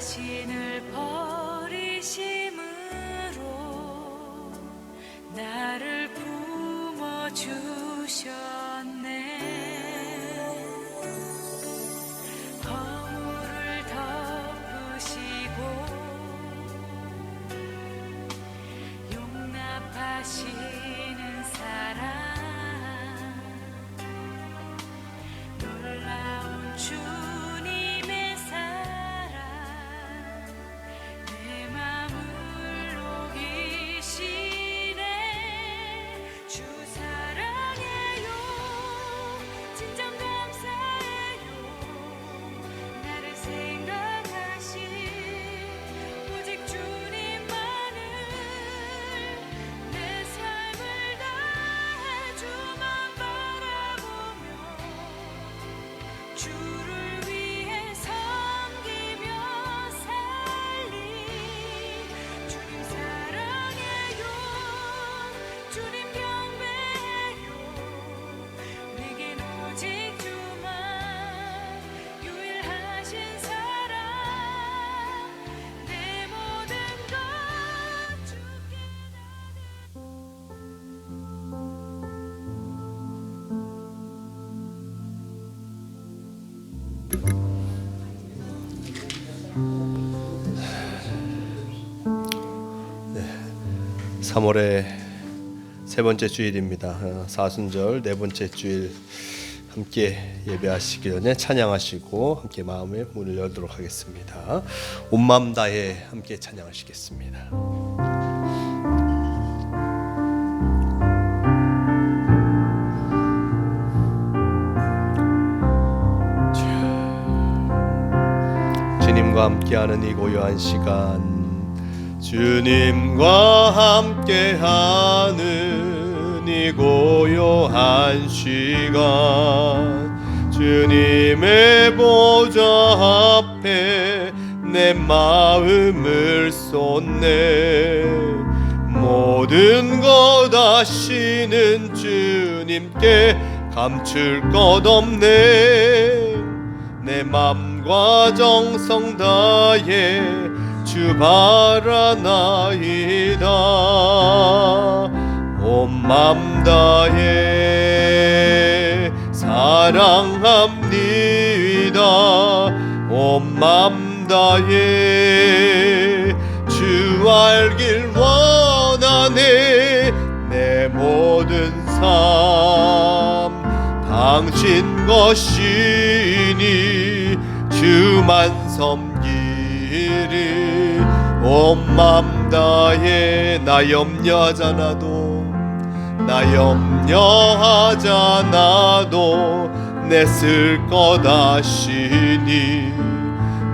자신을 버리심으로 나를 품어주셨네. 허물을 덮으시고 용납하시는 사랑, 놀라운 주님의 사랑, 내 맘을 녹이시네. 주 사랑해요, 진정 감사해요. 나를 생각하신 오직 주님만을, 내 삶을 다해 주만 바라보며 주를 위해 섬기며 살리. 주님 사랑해요, 주님 경배해요. 내겐 오직 주만 유일하신 사랑, 내 모든 것 주께 네, 3월의 세 번째 주일입니다. 사순절 네 번째 주일 함께 예배하시기 전에 찬양하시고 함께 마음의 문을 열도록 하겠습니다. 온 마음 다해 함께 찬양하시겠습니다. 주님과 함께하는 이 고요한 시간, 주님과 함께하는 이 고요한 시간, 주님의 보좌 앞에 내 마음을 쏟네. 모든 것 아시는 주님께 감출 것 없네. 내 맘과 정성 다해 주 바라나이다. 온 맘 다해 사랑합니다. 온 맘 다해 주 알길 원하네. 내 모든 삶 당신 것이니 주만 섬기리. 온 맘 다해 나 염려하잖아도, 나 염려하잖아도 내 쓸 것 아시니.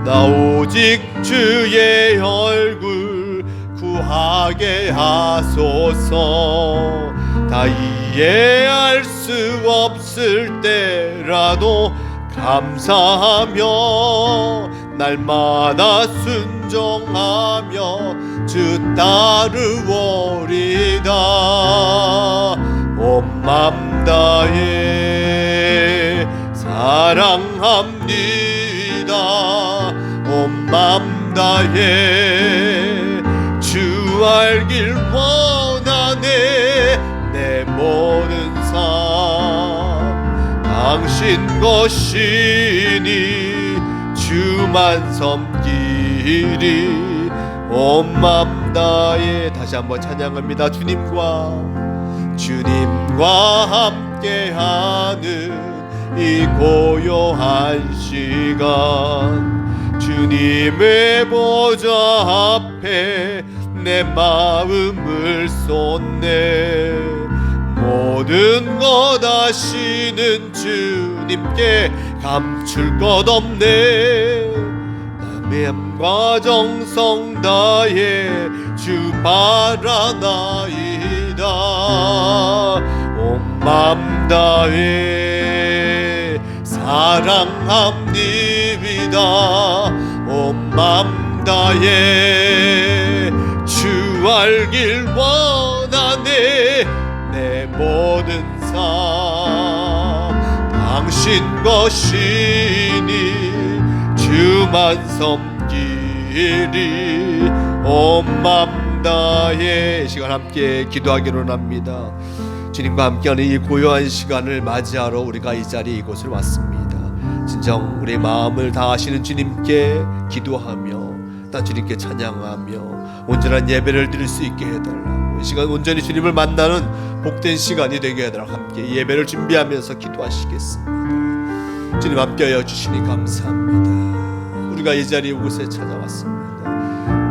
나 오직 주의 얼굴 구하게 하소서. 다 이해할 수 없을 때라도 감사하며 날마다 순종하며 주 따르오리다. 온 맘 다해 사랑합니다. 온 맘 다해 주 알길 원하네. 내 모든 삶 당신 것이니 주만 섬기리. 온 맘 다해 다시 한번 찬양합니다. 주님과 함께하는 이 고요한 시간, 주님의 보좌 앞에 내 마음을 쏟네. 모든 것 아시는 주님께 감출 것 없네. 남의 맘과 정성 다해 주 바라나이다. 온 맘 다해 사랑합니다. 온 맘 다해 주 알길 원하네. 내 모든 삶 당신 것이니 주만 섬기리. 주시리. 온 맘 다해 이 시간 함께 기도하기로 합니다. 주님과 함께하는 이 고요한 시간을 맞이하러 우리가 이 자리에 이곳을 왔습니다. 진정 우리의 마음을 다하시는 주님께 기도하며 또 주님께 찬양하며 온전한 예배를 드릴 수 있게 해달라고, 이 시간 온전히 주님을 만나는 복된 시간이 되게 해달라고 함께 예배를 준비하면서 기도하시겠습니다. 주님 함께하여 주시니 감사합니다. 우리가 이 자리 이곳에 찾아왔습니다.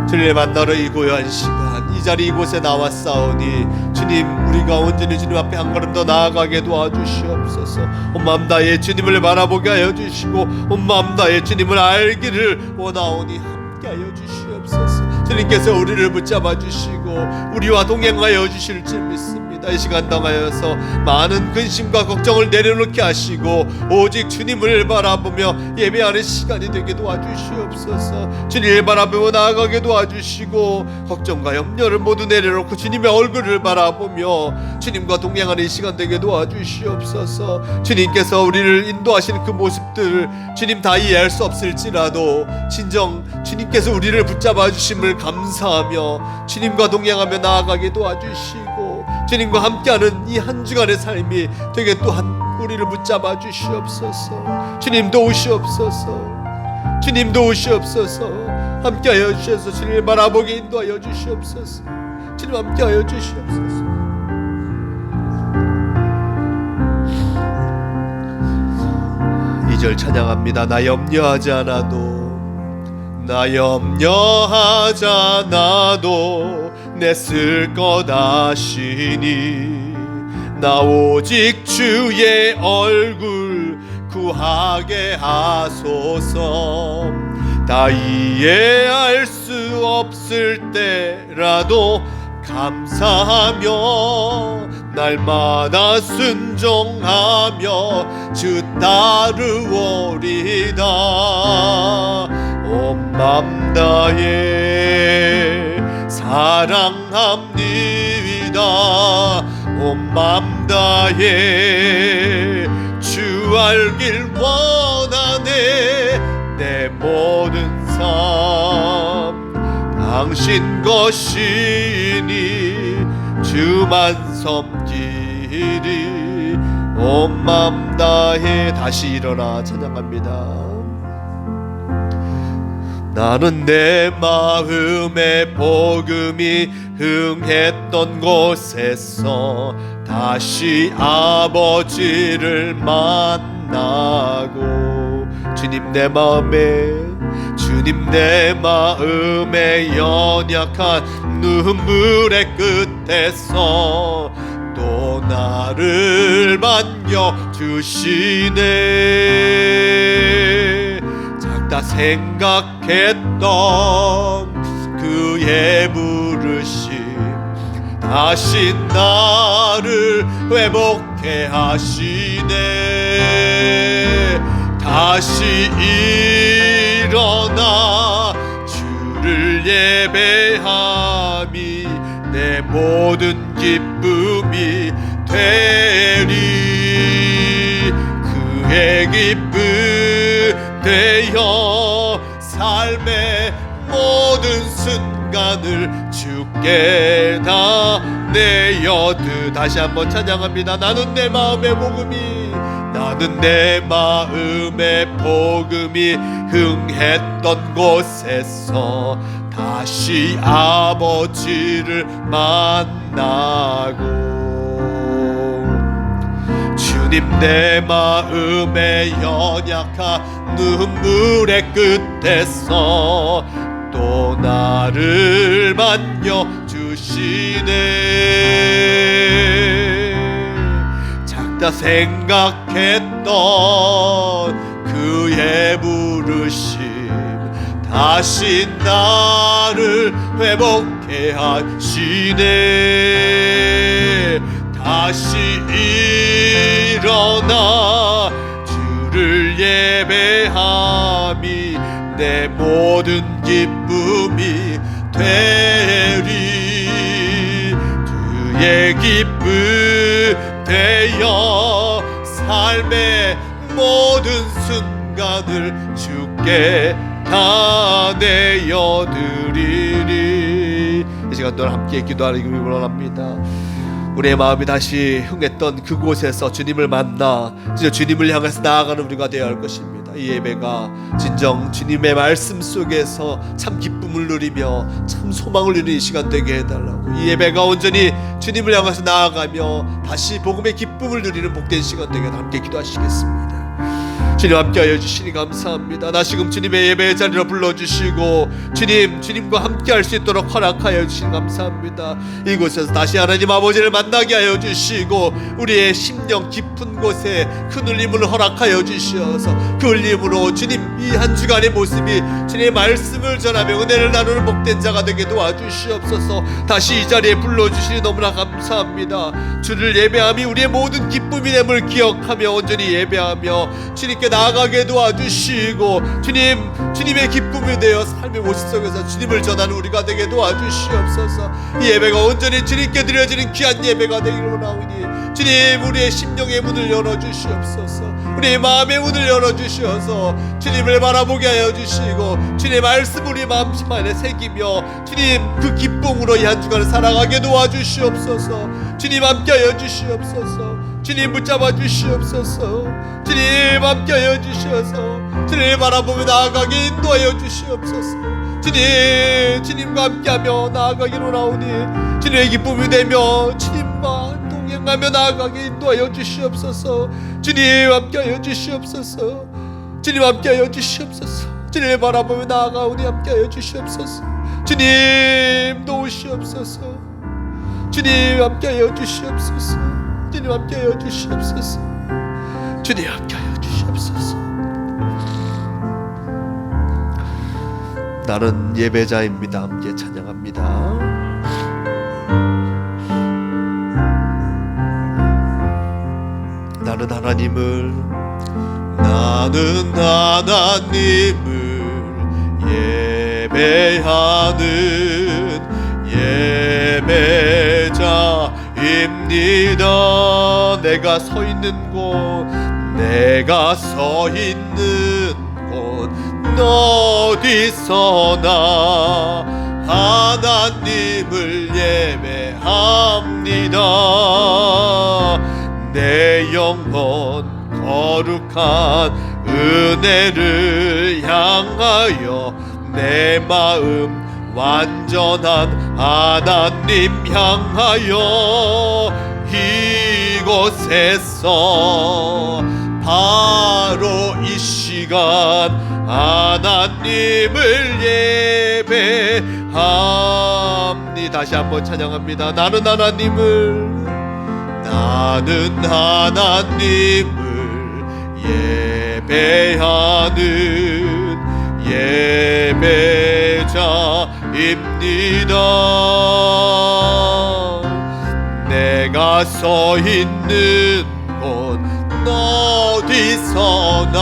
주님을 만나러 이 고요한 시간 이 자리 이곳에 나왔사오니 주님, 우리가 온전히 주님 앞에 한 걸음 더 나아가게 도와주시옵소서. 온 마음 다해 주님을 바라보게 하여 주시고 온 마음 다해 주님을 알기를 원하오니 함께하여 주시옵소서. 주님께서 우리를 붙잡아 주시고 우리와 동행하여 주실 줄 믿습니다. 이 시간 당하여서 많은 근심과 걱정을 내려놓게 하시고 오직 주님을 바라보며 예배하는 시간이 되게 도와주시옵소서. 주님을 바라보며 나아가게 도와주시고 걱정과 염려를 모두 내려놓고 주님의 얼굴을 바라보며 주님과 동행하는 이 시간 되게 도와주시옵소서. 주님께서 우리를 인도하시는 그 모습들을 주님 다 이해할 수 없을지라도 진정 주님께서 우리를 붙잡아 주심을 감사하며 주님과 동행하며 나아가게 도와주시고 주님과 함께하는 이 한 주간의 삶이 되게 또한 우리를 붙잡아 주시옵소서. 주님도 오시옵소서. 주님도 오시옵소서. 함께하여 주셔서 주님을 바라보게 인도하여 주시옵소서. 주님 함께하여 주시옵소서. 이 절 찬양합니다. 나 염려하지 않아도, 나 염려하지 않아도 내 쓸 것 아시니 나 오직 주의 얼굴 구하게 하소서. 다 이해할 수 없을 때라도 감사하며 날마다 순종하며 주 따르오리다. 온 맘 다해 사랑합니다. 온 맘 다해 주 알길 원하네. 내 모든 삶 당신 것이니 주만 섬기리. 온 맘 다해 다시 일어나 찬양합니다. 나는 내 마음의 복음이 흥했던 곳에서 다시 아버지를 만나고 주님 내 마음에 연약한 눈물의 끝에서 또 나를 반겨주시네. 작다 생각했던 그의 부르심 다시 나를 회복해 하시네. 다시 일어나 주를 예배함이 내 모든 기쁨이 되리. 그의 기쁨 되어 삶의 모든 순간을 주께 다 내어드. 다시 한번 찬양합니다. 나는 내 마음의 복음이, 나는 내 마음의 복음이 흥했던 곳에서 다시 아버지를 만나고 주님 내 마음의 연약한 눈물의 끝에서 또 나를 만져주시네. 작다 생각했던 그의 부르심 다시 나를 회복해 하시네. 다시 일어나 주를 예배함이 내 모든 기쁨이 되리. 주의 기쁨 되어 삶의 모든 순간을 주께 다 다 내어 드리리. 이 시간 동안 함께 기도하기를 원합니다. 우리의 마음이 다시 흥했던 그곳에서 주님을 만나 이제 주님을 향해서 나아가는 우리가 되어야 할 것입니다. 이 예배가 진정 주님의 말씀 속에서 참 기쁨을 누리며 참 소망을 누리는 이 시간 되게 해달라고, 이 예배가 온전히 주님을 향해서 나아가며 다시 복음의 기쁨을 누리는 복된 시간 되게 함께 기도하시겠습니다. 주님 함께하여 주시니 감사합니다. 다시금 주님의 예배의 자리로 불러주시고 주님과 함께할 수 있도록 허락하여 주시니 감사합니다. 이곳에서 다시 하나님 아버지를 만나게 하여 주시고 우리의 심령 깊은 곳에 큰 울림을 허락하여 주시어서 그 울림으로 주님 이 한 주간의 모습이 주님의 말씀을 전하며 은혜를 나누는 복된 자가 되게 도와주시옵소서. 다시 이 자리에 불러주시니 너무나 감사합니다. 주를 예배함이 우리의 모든 기쁨이 됨을 기억하며 온전히 예배하며 주님께 나아가게 도와주시고 주님의 기쁨이 되어 삶의 모습 속에서 주님을 전하는 우리가 되게 도와주시옵소서. 이 예배가 온전히 주님께 드려지는 귀한 예배가 되기를 원하오니 주님 우리의 심령의 문을 열어주시옵소서. 우리의 마음의 문을 열어주시어서 주님을 바라보게 하여 주시고 주님의 말씀 우리 마음 안에 새기며 주님 그 기쁨으로 이 한 주간을 살아가게 도와주시옵소서. 주님 함께하여 주시옵소서. 주님 붙잡아 주시옵소서. 주님 함께하여 주시어서 주님을 바라보며 나아가게 인도하여 주시옵소서. 주님과 함께하며 나아가기로 나오니 주님의 기쁨이 되며 주님과 동행하며 나아가게 인도하여 주시옵소서. 주님 함께하여 주시옵소서. 주님 함께하여 주시옵소서. 주님을 바라보며 나아가오니 함께하여 주시옵소서. 주님 도우시옵소서. 주님 함께하여 주시옵소서. 주님 함께하여 주시옵소서. 주님 함께하여 주시옵소서. 나는 예배자입니다. 함께 찬양합니다. 나는 하나님을 예배하는 예배자입니다. 내가 서 있는 곳 어디서나 하나님을 예배합니다. 내 영혼 거룩한 은혜를 향하여 내 마음 완전한 하나님 향하여 이곳에서 바로 이 시간 하나님을 예배합니다. 다시 한번 찬양합니다. 나는 하나님을 예배하는 예배자입니다. 내가 서 있는 곳 어디서나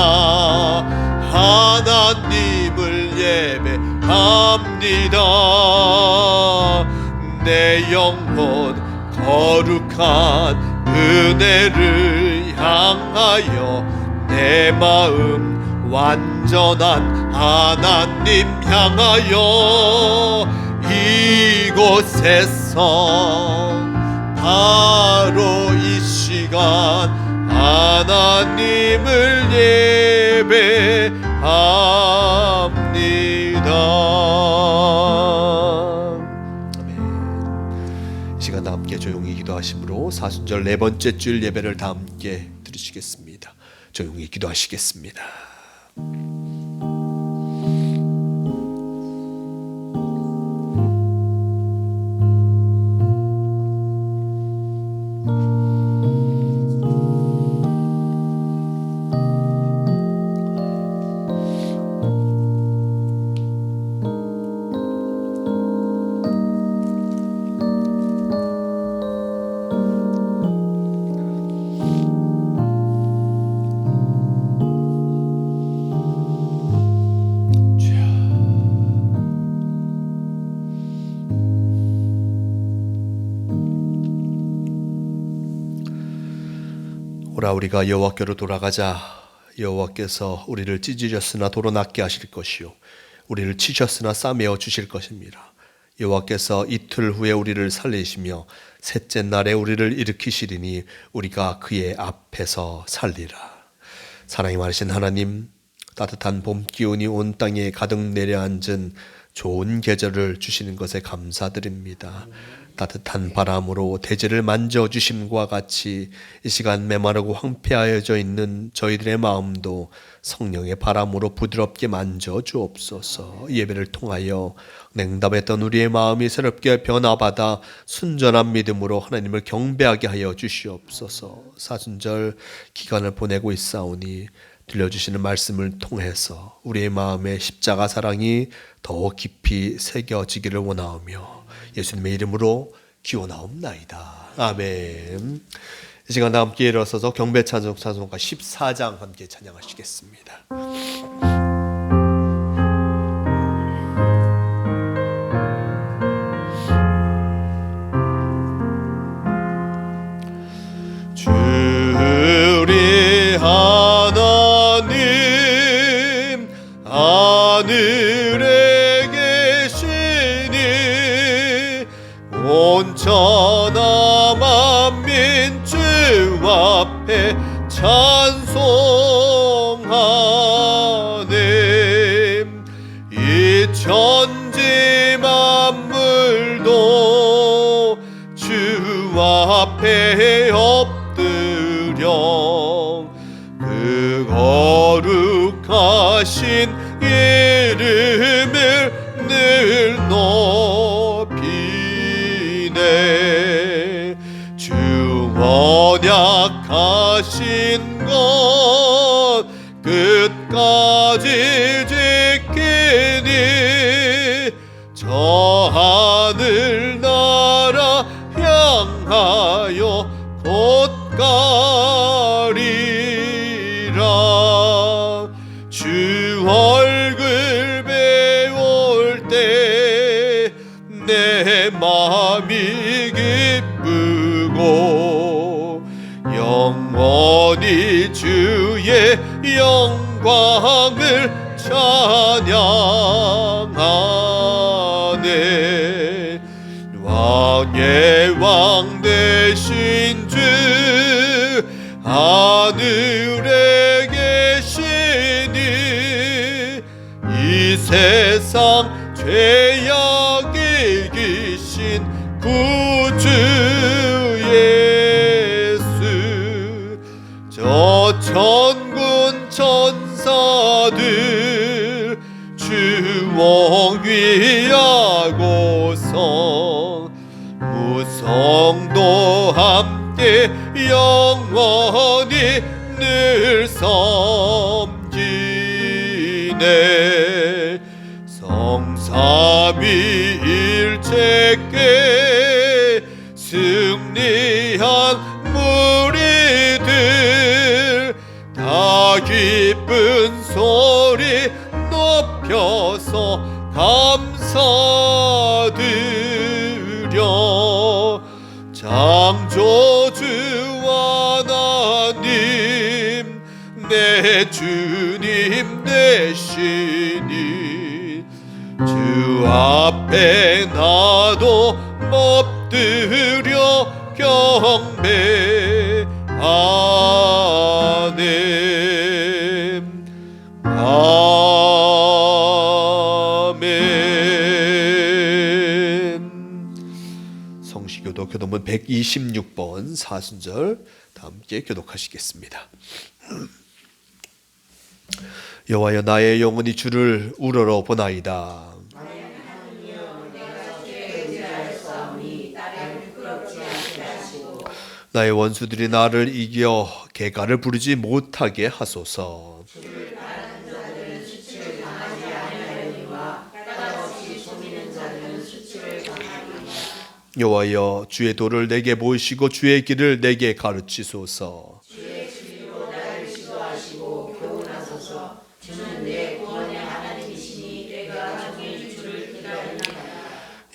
하나님을 예배합니다. 내 영혼 거룩한 은혜를 향하여 내 마음 완전한 하나님 향하여 이곳에서 바로 이 시간 하나님을 예배합니다. 아멘. 이 시간 다 함께 조용히 기도하심으로 사순절 네 번째 주일 예배를 다 함께 드리시겠습니다. 조용히 기도하시겠습니다. 오라 우리가 여호와께로 돌아가자. 여호와께서 우리를 찢으셨으나 도로 낫게 하실 것이요 우리를 치셨으나 싸매어 주실 것입니다. 여호와께서 이틀 후에 우리를 살리시며 셋째 날에 우리를 일으키시리니 우리가 그의 앞에서 살리라. 사랑이 많으신 하나님, 따뜻한 봄 기운이 온 땅에 가득 내려앉은 좋은 계절을 주시는 것에 감사드립니다. 따뜻한 바람으로 대지를 만져주심과 같이 이 시간 메마르고 황폐하여져 있는 저희들의 마음도 성령의 바람으로 부드럽게 만져주옵소서. 예배를 통하여 냉담했던 우리의 마음이 새롭게 변화받아 순전한 믿음으로 하나님을 경배하게 하여 주시옵소서. 사순절 기간을 보내고 있사오니 들려주시는 말씀을 통해서 우리의 마음에 십자가 사랑이 더 깊이 새겨지기를 원하오며 예수님의 이름으로 기원하옵나이다. 아멘. 이 시간 다 함께 일어서서 경배 찬송 찬송가 14장 함께 찬양하시겠습니다. 주리 하나님 하늘에 계시니 온천하 만민 주 앞에 찬송하네. 이 천지 만물도 주 앞에 엎드려 그 거룩하신 이름을 늘 높이네. 주 언약하신 것 끝까지 지키니 저 하늘나라 향하여 곧 가리라. 주 얼굴 배울 때 내 마음이 기쁘고 영원히 주의 영광을 찬양하네. 왕의 왕 되신 주 하늘에 계시니 이 세상 죄악 이기신 구주 예수. 저 천군 천사들 주홍 위하고서 무성도 함께 영원히 늘 섬기네. 성삼위일체께 승리한 무리들 다 기쁜 소리 높여서 감사드려. 창조주 하나님 내 주님 되시니 주 앞에 나도 엎드려 경배하네. 아멘. 성시교도 교도문 126번 사순절 다 함께 교독하시겠습니다. 여호와여 나의 영혼이 주를 우러러 보나이다. 나의 원수들이 나를 이겨 개가를 부르지 못하게 하소서. 여호와여 주의 도를 내게 보이시고 주의 길을 내게 가르치소서.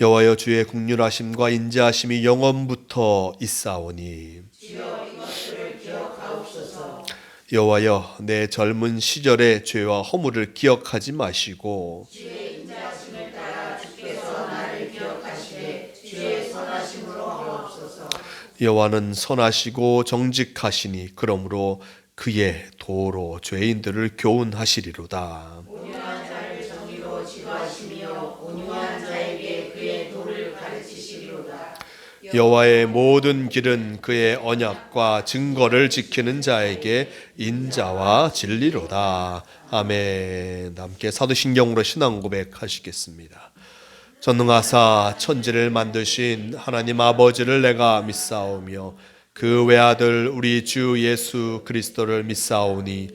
여호와여 주의 긍휼하심과 인자하심이 영원부터 있사오니 여호와여, 내 젊은 시절의 죄와 허물을 기억하지 마시고 여호와는 선하시고 정직하시니 그러므로 그의 도로 죄인들을 교훈하시리로다. 여호와의 모든 길은 그의 언약과 증거를 지키는 자에게 인자와 진리로다. 아멘. 함께 사도신경으로 신앙 고백하시겠습니다. 전능하사 천지를 만드신 하나님 아버지를 내가 믿사오며 그 외아들 우리 주 예수 그리스도를 믿사오니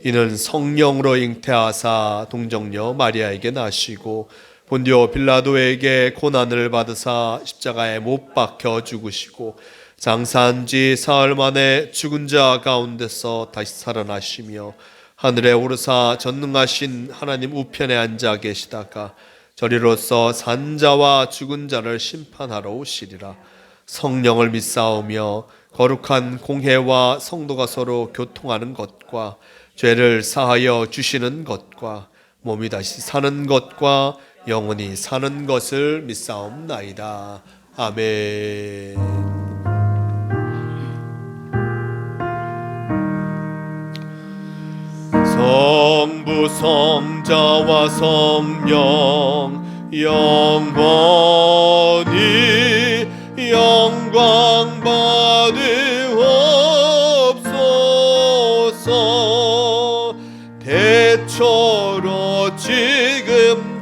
이는 성령으로 잉태하사 동정녀 마리아에게 나시고 본디오 빌라도에게 고난을 받으사 십자가에 못 박혀 죽으시고 장사한 지 사흘 만에 죽은 자 가운데서 다시 살아나시며 하늘에 오르사 전능하신 하나님 우편에 앉아 계시다가 저리로서 산 자와 죽은 자를 심판하러 오시리라. 성령을 믿사오며 거룩한 공회와 성도가 서로 교통하는 것과 죄를 사하여 주시는 것과 몸이 다시 사는 것과 영원히 사는 것을 믿사옵나이다. 아멘. 성부 성자와 성령 영원히 영광 받으옵소서. 대처로 지금까지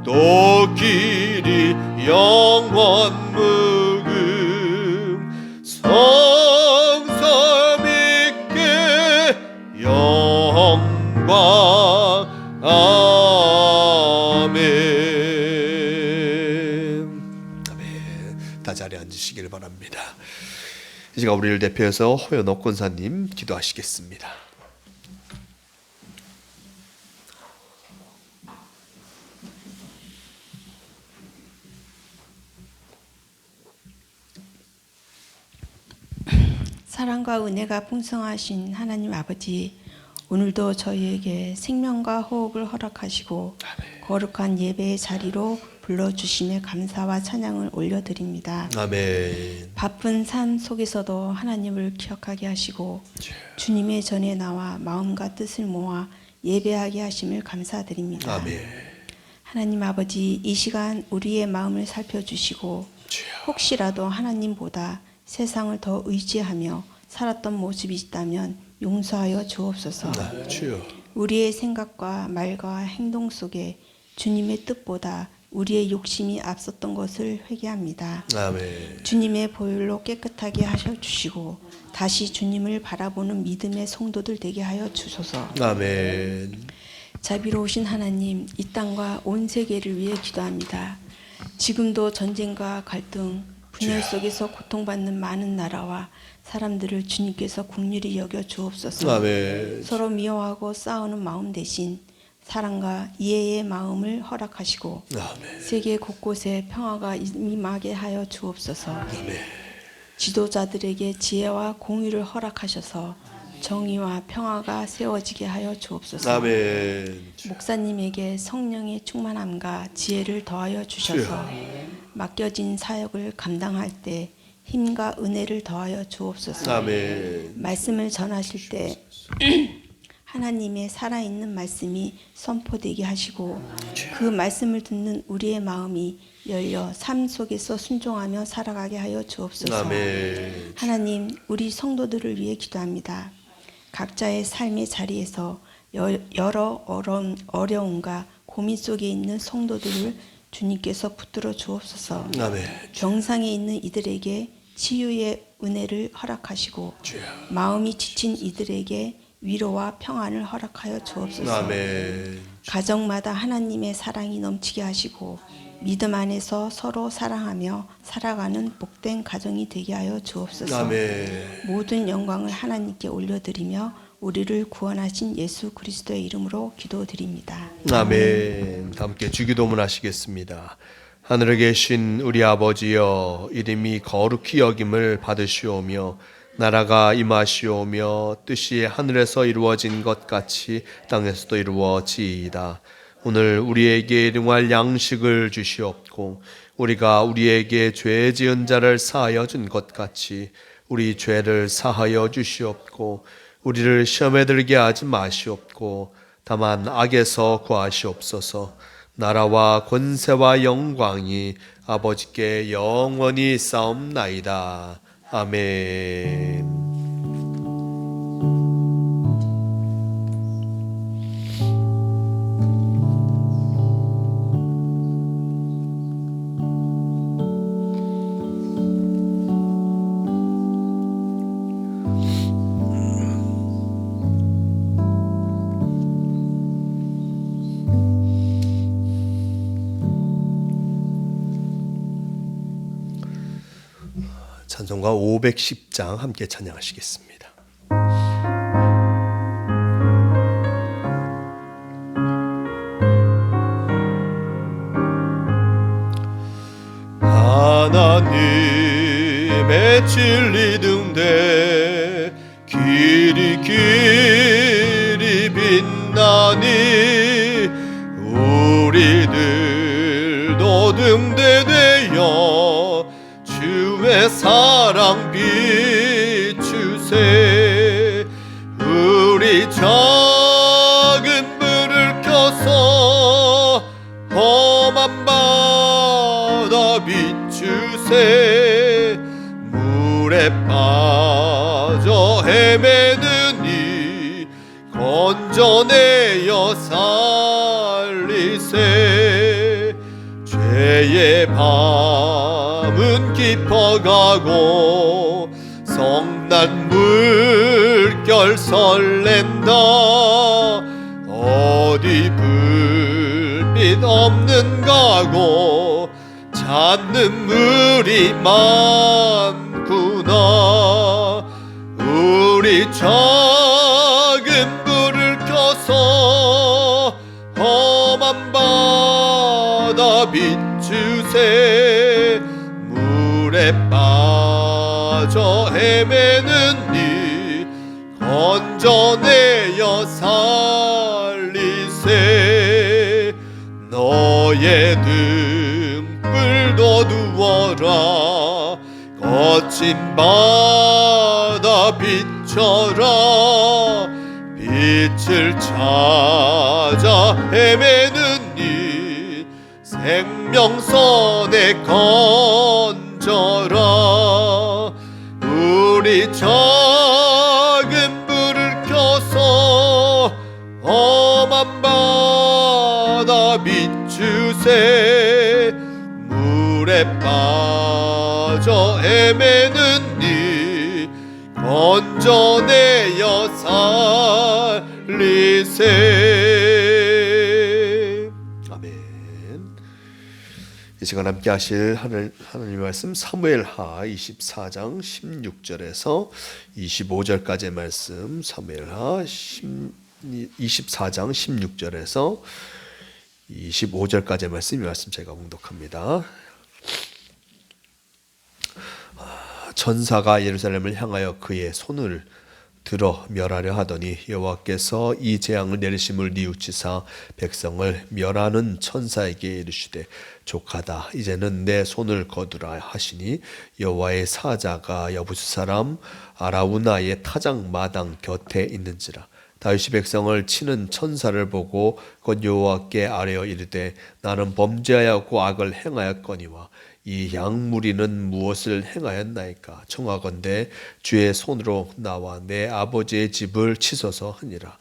또 길이 영원 무금 성삼 있게 영광. 아멘. 아멘. 다 자리에 앉으시길 바랍니다. 이 시간 우리를 대표해서 호연옥 권사님 기도하시겠습니다. 사랑과 은혜가 풍성하신 하나님 아버지, 오늘도 저희에게 생명과 호흡을 허락하시고 거룩한 예배의 자리로 불러주심에 감사와 찬양을 올려드립니다. 아멘. 바쁜 삶 속에서도 하나님을 기억하게 하시고 주님의 전에 나와 마음과 뜻을 모아 예배하게 하심을 감사드립니다. 아멘. 하나님 아버지, 이 시간 우리의 마음을 살펴주시고 혹시라도 하나님보다 세상을 더 의지하며 살았던 모습이 있다면 용서하여 주옵소서. 주여. 우리의 생각과 말과 행동 속에 주님의 뜻보다 우리의 욕심이 앞섰던 것을 회개합니다. 아멘. 주님의 보혈로 깨끗하게 하셔 주시고 다시 주님을 바라보는 믿음의 성도들 되게 하여 주소서. 아멘. 자비로우신 하나님, 이 땅과 온 세계를 위해 기도합니다. 지금도 전쟁과 갈등, 분열 속에서 고통받는 많은 나라와 사람들을 주님께서 긍휼히 여겨 주옵소서. 아멘. 서로 미워하고 싸우는 마음 대신 사랑과 이해의 마음을 허락하시고 아멘. 세계 곳곳에 평화가 임하게 하여 주옵소서. 아멘. 지도자들에게 지혜와 공의를 허락하셔서 정의와 평화가 세워지게 하여 주옵소서. 아멘. 목사님에게 성령의 충만함과 지혜를 더하여 주셔서 맡겨진 사역을 감당할 때 힘과 은혜를 더하여 주옵소서. 아멘. 말씀을 전하실 때 하나님의 살아있는 말씀이 선포되게 하시고 그 말씀을 듣는 우리의 마음이 열려 삶 속에서 순종하며 살아가게 하여 주옵소서. 아멘. 하나님, 우리 성도들을 위해 기도합니다. 각자의 삶의 자리에서 여러 어려움과 고민 속에 있는 성도들을 주님께서 붙들어 주옵소서. 아멘. 병상에 있는 이들에게 치유의 은혜를 허락하시고 마음이 지친 이들에게 위로와 평안을 허락하여 주옵소서. 아멘. 가정마다 하나님의 사랑이 넘치게 하시고 믿음 안에서 서로 사랑하며 살아가는 복된 가정이 되게 하여 주옵소서. 아멘. 모든 영광을 하나님께 올려드리며 우리를 구원하신 예수 그리스도의 이름으로 기도드립니다. 아멘. 함께 주기도문 하시겠습니다. 하늘에 계신 우리 아버지여, 이름이 거룩히 여김을 받으시오며 나라가 임하시오며 뜻이 하늘에서 이루어진 것 같이 땅에서도 이루어지이다. 오늘 우리에게 일용할 양식을 주시옵고 우리가 우리에게 죄 지은 자를 사하여 준 것 같이 우리 죄를 사하여 주시옵고 우리를 시험에 들게 하지 마시옵고 다만 악에서 구하시옵소서. 나라와 권세와 영광이 아버지께 영원히 싸움나이다. 아멘. 찬송가 510장 함께 찬양하시겠습니다. 하나님의 진리 등대 길이 빛나니 우리들도 등대되어 주의 사랑 비추세. 우리 작은 불을 켜서 험한 바다 비추세. 물에 빠져 헤매는 이 건져내어 살리세. 죄의 밤은 깊어가고 성난 물결 설렌다. 어디 불빛 없는가고 찾는 물이 많구나. 우리 작은 불을 켜서 험한 바다 비추세. 물에 빠져 헤매는 이 건져내어 살리세. 너의 등불도 두어라. 거친 바다 비춰라. 빛을 찾아 헤매는 이 생명선에 건져라. 우리 작은 불을 켜서 험한 바다 비추세. 물에 빠져 헤매는 이 건져내어 살리세. 아멘. 이 시간 함께 하실 하나님의 말씀 사무엘하 24장 16절에서 25절까지의 말씀. 사무엘하 24장 16절에서 25절까지의 말씀, 이 말씀 제가 봉독합니다. 천사가 예루살렘을 향하여 그의 손을 들어 멸하려 하더니 여호와께서 이 재앙을 내리심을 뉘우치사 백성을 멸하는 천사에게 이르시되 족하다. 이제는 내 손을 거두라 하시니 여호와의 사자가 여부스 사람 아라우나의 타작 마당 곁에 있는지라. 다윗이 백성을 치는 천사를 보고 곧 여호와께 아뢰어 이르되 나는 범죄하였고 악을 행하였거니와 이 양무리는 무엇을 행하였나이까. 청하건대 주의 손으로 나와 내 아버지의 집을 치소서 하니라.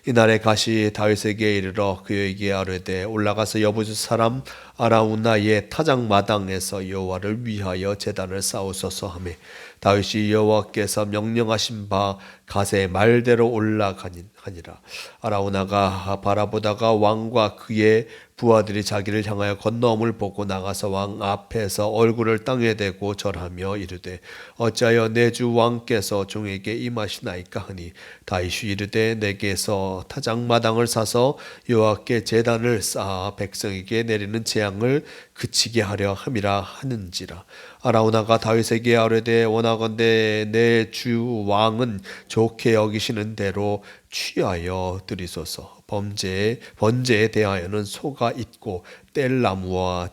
이날에 가시 다윗에게 이르러 그에게 아뢰되 올라가서 여부스 사람 아라우나의 타작 마당에서 여호와를 위하여 제단을 쌓으소서 하매 다윗이 여호와께서 명령하신 바 갓의 말대로 올라가니라. 아라우나가 바라보다가 왕과 그의 부하들이 자기를 향하여 건너옴을 보고 나가서 왕 앞에서 얼굴을 땅에 대고 절하며 이르되 어찌하여 내 주 왕께서 종에게 임하시나이까 하니 다윗이 이르되 내게서 타작 마당을 사서 여호와께 제단을 쌓아 백성에게 내리는 재앙 재앙을 그치게 하려 함이라 하는지라. 아라우나가 다윗에게 아뢰되 원하건대 내 주 왕은 좋게 여기시는 대로 취하여 드리소서. 번제에 대하여는 소가 있고 뗄나무에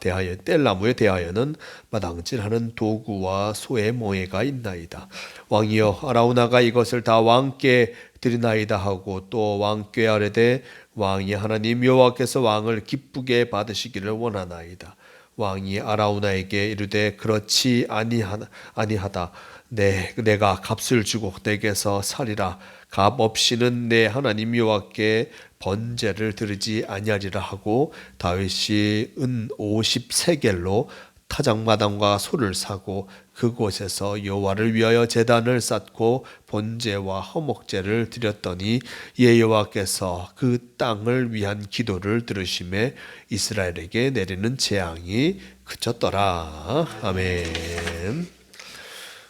대하여는 마당질하는 도구와 소의 멍에가 있나이다. 왕이여 아라우나가 이것을 다 왕께 드리나이다 하고 또 왕께 아뢰되 왕이 하나님 여호와께서 왕을 기쁘게 받으시기를 원하나이다. 왕이 아라우나에게 이르되 그렇지 아니하다. 내가 값을 주고 내게서 살이라. 값 없이는 내 하나님 여호와께 번제를 드리지 아니하리라 하고 다윗이 은 50세겔로 타작마당과 소를 사고 그곳에서 여호와를 위하여 제단을 쌓고 번제와 허목제를 드렸더니 이에 여호와께서 그 땅을 위한 기도를 들으심에 이스라엘에게 내리는 재앙이 그쳤더라. 아멘.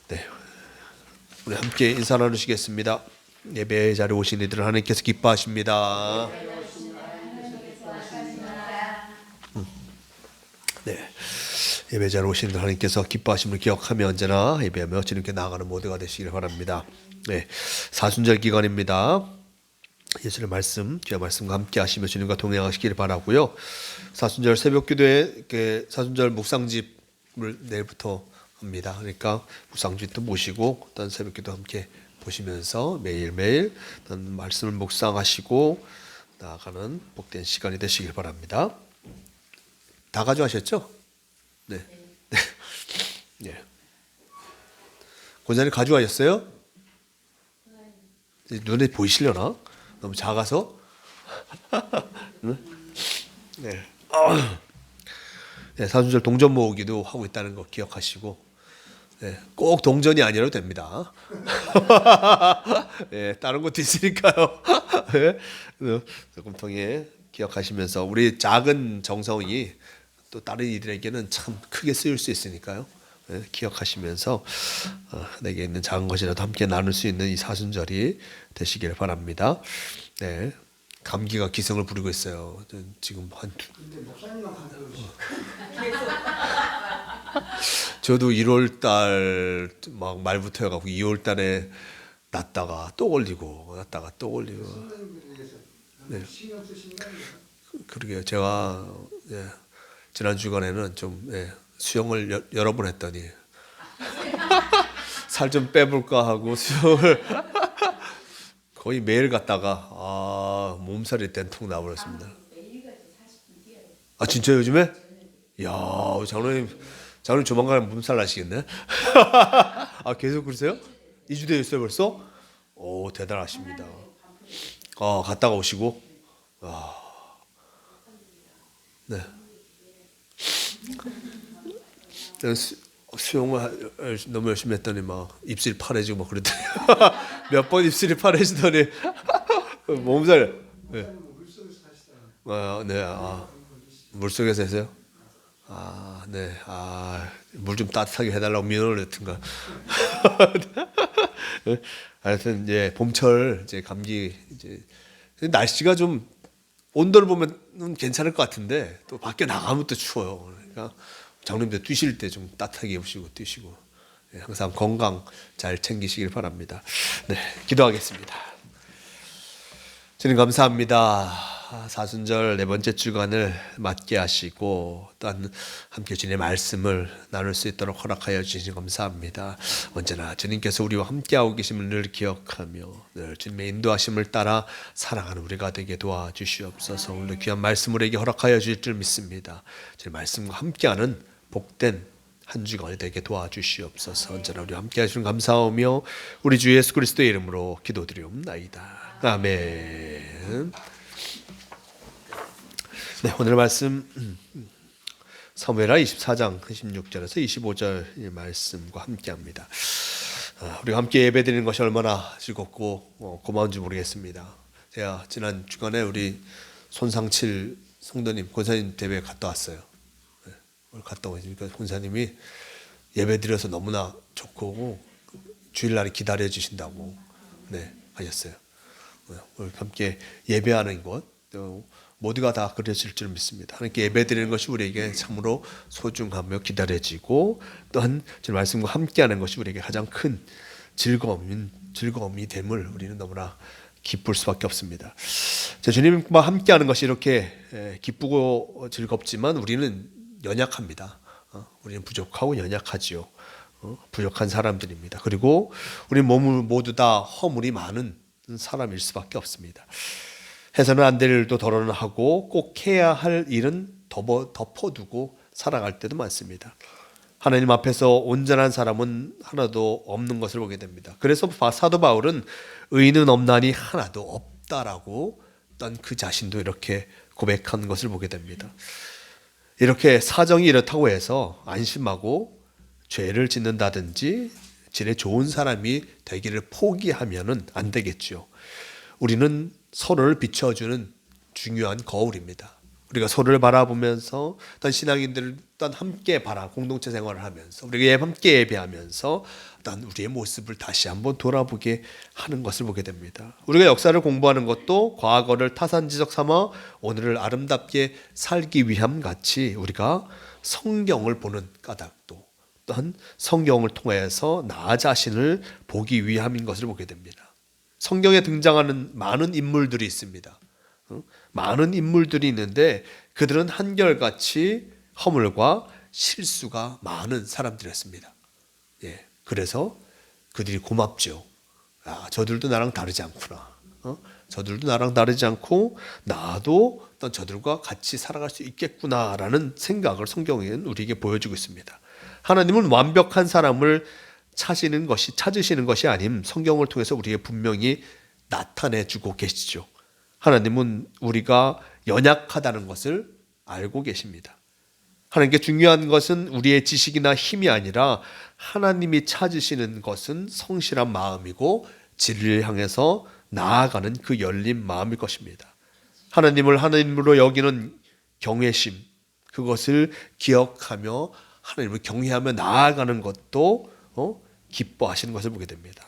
네, 우리 함께 인사 나누시겠습니다. 예배 자리에 오신 이들을 하나님께서 기뻐하십니다. 네, 예배 자리에 오신 이들 하나님께서 기뻐하심을 기억하며 언제나 예배하며 주님께 나아가는 모두가 되시길 바랍니다. 네, 사순절 기간입니다. 예수의 말씀, 주의 말씀과 함께 하시며 주님과 동행하시기를 바라고요. 사순절 새벽기도에 사순절 묵상집을 내일부터 합니다. 그러니까 묵상집도 모시고 어떤 새벽기도 함께 보시면서 매일매일 말씀을 묵상하시고 나아가는 복된 시간이 되시길 바랍니다. 다 가져가셨죠? 네. 네. 권사님 가져가셨어요? 눈에 보이시려나? 너무 작아서? 네. 네, 사순절 동전 모으기도 하고 있다는 거 기억하시고, 네, 꼭 동전이 아니라도 됩니다. 네, 다른 것도 있으니까요. 네, 조금 통해 기억하시면서 우리 작은 정성이 또 다른 이들에게는 참 크게 쓰일 수 있으니까요. 네, 기억하시면서 내게 있는 작은 것이라도 함께 나눌 수 있는 이 사순절이 되시길 바랍니다. 네, 감기가 기승을 부리고 있어요. 지금 저도 1월 달 막 말부터 해가지고 2월 달에 났다가 또 걸리고 났다가 또 걸리고. 네. 그러게요. 제가 지난 주간에는 좀 수영을 여러 번 했더니 살 좀 빼볼까 하고 수영을 거의 매일 갔다가 몸살이 땐통 나버렸습니다. 아 진짜 요즘에? 이야 장로님 조만간 몸살 나시겠네. 아 계속 그러세요? 2주 되셨어요 벌써? 오 대단하십니다. 갔다가 오시고 네. 수영을 너무 열심히 했더니 막 입술이 파래지고 막 그랬더니 몇 번 입술이 파래지더니 몸살. 네. 물속에서 했어요? 네. 물 좀 따뜻하게 해달라고 민원을 했던가. 하여튼 이제 봄철 이제 감기 이제 날씨가 좀 온도를 보면 괜찮을 것 같은데 또 밖에 나가면 또 추워요. 그러니까 장로님들 뛰실 때 좀 따뜻하게 입으시고 뛰시고 항상 건강 잘 챙기시길 바랍니다. 네, 기도하겠습니다. 주님 감사합니다. 사순절 4번째 주간을 맞게 하시고 또한 함께 주님의 말씀을 나눌 수 있도록 허락하여 주시니 감사합니다. 언제나 주님께서 우리와 함께하고 계심을 늘 기억하며 늘 주님의 인도하심을 따라 살아가는 우리가 되게 도와주시옵소서. 오늘 귀한 말씀 우리에게 허락하여 주실 줄 믿습니다. 주님 말씀과 함께하는 복된 한 주간이 되게 도와주시옵소서. 언제나 우리와 함께 하시는 감사하며 우리 주 예수 그리스도의 이름으로 기도드리옵나이다. 아멘. 네, 오늘 말씀 사무엘하 24장 16절에서 25절 말씀과 함께합니다. 우리가 함께 예배드리는 것이 얼마나 즐겁고 고마운지 모르겠습니다. 제가 지난 주간에 우리 손상칠 성도님 권사님 대회에 갔다 왔어요. 갔다 오니까 권사님이 예배드려서 너무나 좋고 주일날에 기다려 주신다고 하셨어요. 오늘 함께 예배하는 것, 또 모두가 다 그려질 줄 믿습니다. 하나님께 예배드리는 것이 우리에게 참으로 소중하며 기다려지고 또한 주 말씀과 함께하는 것이 우리에게 가장 큰 즐거움이 됨을 우리는 너무나 기쁠 수밖에 없습니다. 주님과 함께하는 것이 이렇게 기쁘고 즐겁지만 우리는 연약합니다. 우리는 부족하고 연약하지요. 부족한 사람들입니다. 그리고 우리 몸을 모두 다 허물이 많은 사람일 수밖에 없습니다. 해서는 안 될 일도 덜어는 하고 꼭 해야 할 일은 덮어두고 살아갈 때도 많습니다. 하나님 앞에서 온전한 사람은 하나도 없는 것을 보게 됩니다. 그래서 사도 바울은 의인은 없나니 하나도 없다라고 단 그 자신도 이렇게 고백하는 것을 보게 됩니다. 이렇게 사정이 이렇다고 해서 안심하고 죄를 짓는다든지 질에 좋은 사람이 되기를 포기하면은 안 되겠죠. 우리는 서로를 비춰주는 중요한 거울입니다. 우리가 서로를 바라보면서 어떤 신앙인들을 어떤 함께 공동체 생활을 하면서 우리가 함께 예배하면서 어떤 우리의 모습을 다시 한번 돌아보게 하는 것을 보게 됩니다. 우리가 역사를 공부하는 것도 과거를 타산지적 삼아 오늘을 아름답게 살기 위함 같이 우리가 성경을 보는 까닭도 또한 성경을 통해서 나 자신을 보기 위함인 것을 보게 됩니다. 성경에 등장하는 많은 인물들이 있습니다. 많은 인물들이 있는데 그들은 한결같이 허물과 실수가 많은 사람들이었습니다. 그래서 그들이 고맙죠. 저들도 나랑 다르지 않구나. 저들도 나랑 다르지 않고 나도 어떤 저들과 같이 살아갈 수 있겠구나라는 생각을 성경은 우리에게 보여주고 있습니다. 하나님은 완벽한 사람을 찾으시는 것이 아님 성경을 통해서 우리에게 분명히 나타내주고 계시죠. 하나님은 우리가 연약하다는 것을 알고 계십니다. 하나님께 중요한 것은 우리의 지식이나 힘이 아니라 하나님이 찾으시는 것은 성실한 마음이고 진리를 향해서 나아가는 그 열린 마음일 것입니다. 하나님을 하나님으로 여기는 경외심, 그것을 기억하며 하나님을 경외하며 나아가는 것도 기뻐하시는 것을 보게 됩니다.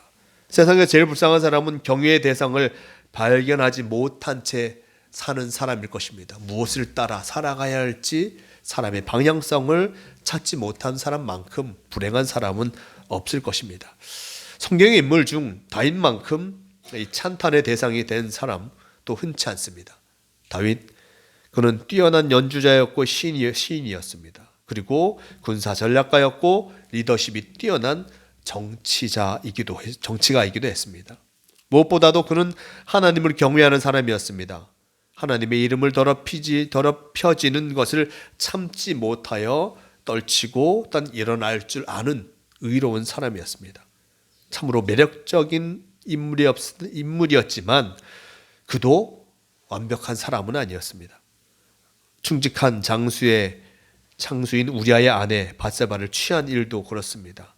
세상에 제일 불쌍한 사람은 경외의 대상을 발견하지 못한 채 사는 사람일 것입니다. 무엇을 따라 살아가야 할지 사람의 방향성을 찾지 못한 사람만큼 불행한 사람은 없을 것입니다. 성경의 인물 중 다윗만큼 이 찬탄의 대상이 된 사람도 흔치 않습니다. 다윗, 그는 뛰어난 연주자였고 시인이었습니다. 그리고 군사 전략가였고 리더십이 뛰어난 정치가이기도 했습니다. 무엇보다도 그는 하나님을 경외하는 사람이었습니다. 하나님의 이름을 더럽혀지는 것을 참지 못하여 떨치고 단 일어날 줄 아는 의로운 사람이었습니다. 참으로 매력적인 인물이었지만 그도 완벽한 사람은 아니었습니다. 충직한 창수인 우리아의 아내 밧세바를 취한 일도 그렇습니다.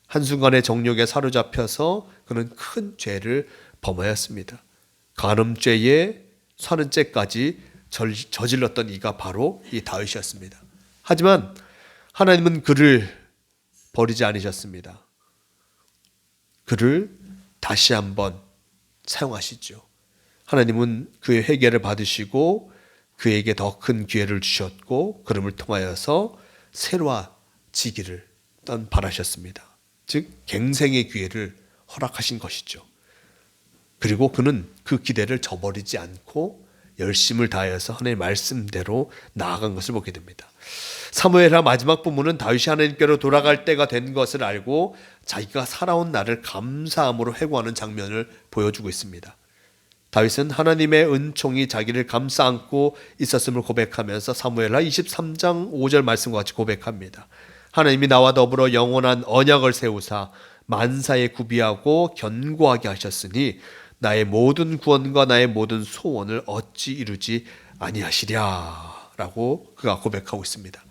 한순간의 정욕에 사로잡혀서 그는 큰 죄를 범하였습니다. 간음죄에 산은죄까지 저질렀던 이가 바로 이 다윗이었습니다. 하지만 하나님은 그를 버리지 않으셨습니다. 그를 다시 한번 사용하시죠. 하나님은 그의 회개를 받으시고 그에게 더 큰 기회를 주셨고 그름을 통하여서 새로워지기를 바라셨습니다. 즉 갱생의 기회를 허락하신 것이죠. 그리고 그는 그 기대를 저버리지 않고 열심을 다하여서 하나님의 말씀대로 나아간 것을 보게 됩니다. 사무엘하 마지막 부문은 다윗이 하나님께로 돌아갈 때가 된 것을 알고 자기가 살아온 날을 감사함으로 회고하는 장면을 보여주고 있습니다. 다윗은 하나님의 은총이 자기를 감싸 안고 있었음을 고백하면서 사무엘하 23장 5절 말씀과 같이 고백합니다. 하나님이 나와 더불어 영원한 언약을 세우사 만사에 구비하고 견고하게 하셨으니 나의 모든 구원과 나의 모든 소원을 어찌 이루지 아니하시랴 라고 그가 고백하고 있습니다.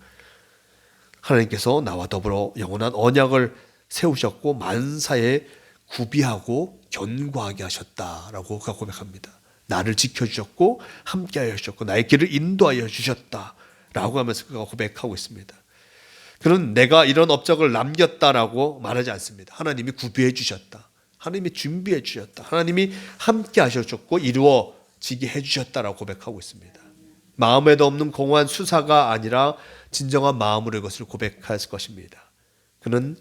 하나님께서 나와 더불어 영원한 언약을 세우셨고 만사에 구비하고 견고하게 하셨다라고 그가 고백합니다. 나를 지켜주셨고 함께하여 주셨고 나의 길을 인도하여 주셨다라고 하면서 그가 고백하고 있습니다. 그는 내가 이런 업적을 남겼다라고 말하지 않습니다. 하나님이 구비해 주셨다. 하나님이 준비해 주셨다. 하나님이 함께 하셨고 이루어지게 해 주셨다라고 고백하고 있습니다. 마음에도 없는 공허한 수사가 아니라 진정한 마음으로 이것을 고백했을 것입니다. 그는